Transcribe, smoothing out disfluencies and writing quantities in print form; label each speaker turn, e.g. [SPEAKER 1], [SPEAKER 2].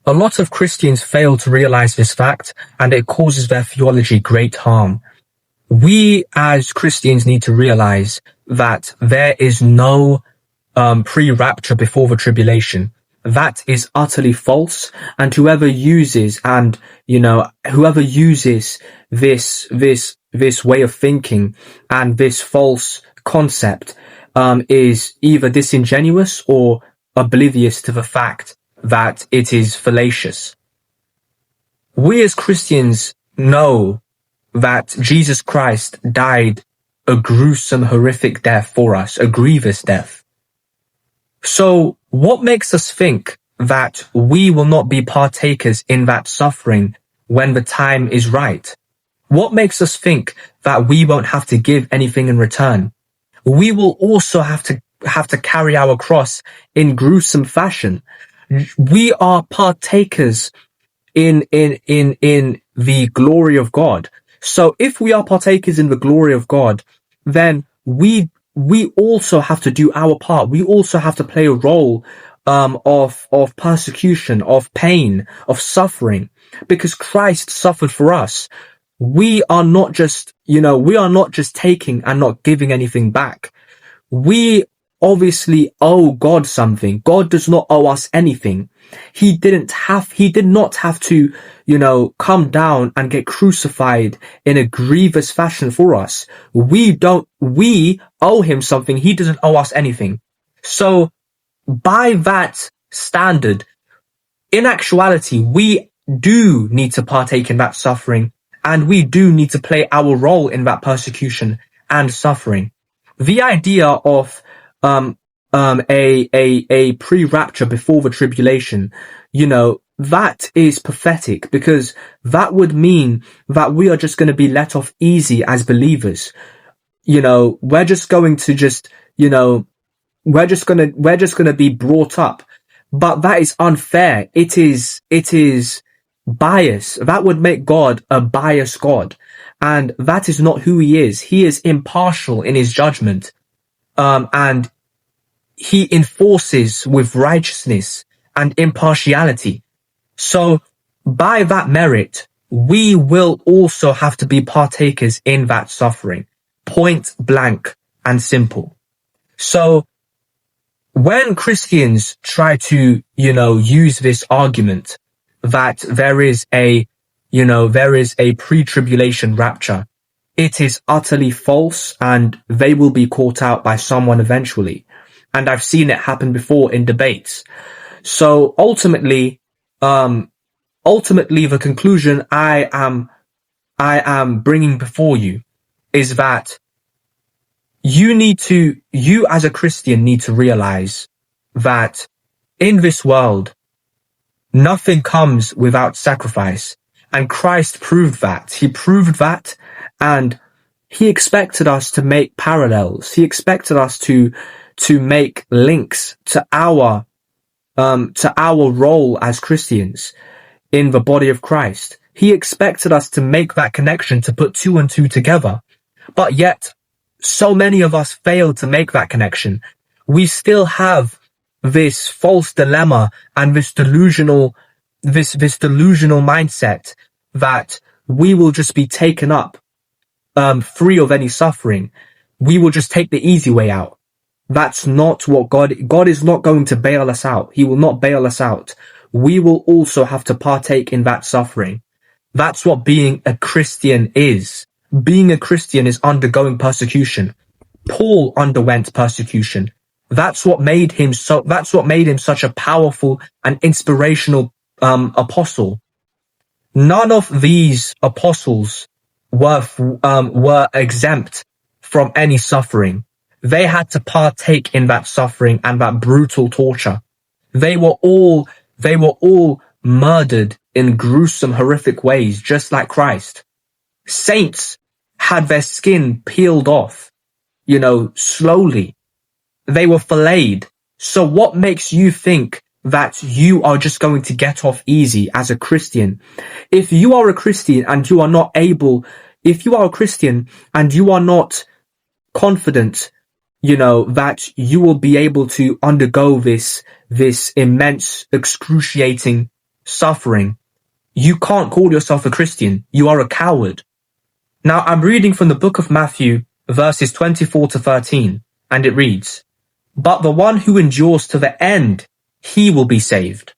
[SPEAKER 1] A lot of Christians fail to realize this fact, and it causes their theology great harm. We as Christians need to realize that there is no pre-rapture before the tribulation. That is utterly false, and whoever uses this way of thinking and this false concept is either disingenuous or oblivious to the fact that it is fallacious. We as Christians know that Jesus Christ died a gruesome, horrific death for us, a grievous death. So what makes us think that we will not be partakers in that suffering when the time is right? What makes us think that we won't have to give anything in return? We will also have to carry our cross in gruesome fashion. We are partakers in the glory of God. So if we are partakers in the glory of God, then we also have to do our part. We also have to play a role of persecution, of pain, of suffering, because Christ suffered for us. We are not just taking and not giving anything back. We obviously owe God something. God does not owe us anything. He did not have to, come down and get crucified in a grievous fashion for us. We owe him something. He doesn't owe us anything. So by that standard, in actuality, we do need to partake in that suffering, and we do need to play our role in that persecution and suffering. The idea of a pre-rapture before the tribulation, that is pathetic, because that would mean that we are just going to be let off easy as believers. We're just going to we're just going to be brought up. But that is unfair. It is bias. That would make God a biased God. And that is not who he is. He is impartial in his judgment. And he enforces with righteousness and impartiality. So by that merit, we will also have to be partakers in that suffering. Point blank and simple. So when Christians try to, use this argument that there is a pre-tribulation rapture, it is utterly false, and they will be caught out by someone eventually. And I've seen it happen before in debates. So ultimately, the conclusion I am bringing before you is that you as a Christian need to realize that in this world, nothing comes without sacrifice. And Christ proved that. He proved that, and he expected us to make parallels. He expected us to make links to our role as Christians in the body of Christ. He expected us to make that connection, to put two and two together. But yet, so many of us fail to make that connection. We still have this false dilemma and this delusional mindset that we will just be taken up, free of any suffering. We will just take the easy way out. That's not what God is not going to bail us out. He will not bail us out. We will also have to partake in that suffering. That's what being a Christian is. Being a Christian is undergoing persecution. Paul underwent persecution. That's what made him such a powerful and inspirational apostle. None of these apostles were exempt from any suffering. They had to partake in that suffering and that brutal torture. They were all murdered in gruesome, horrific ways, just like Christ. Saints had their skin peeled off, slowly. They were filleted. So what makes you think that you are just going to get off easy as a Christian? If you are a Christian and you are not confident, that you will be able to undergo this immense, excruciating suffering, you can't call yourself a Christian. You are a coward. Now, I'm reading from the book of Matthew, verses 24 to 13, and it reads, "But the one who endures to the end, he will be saved.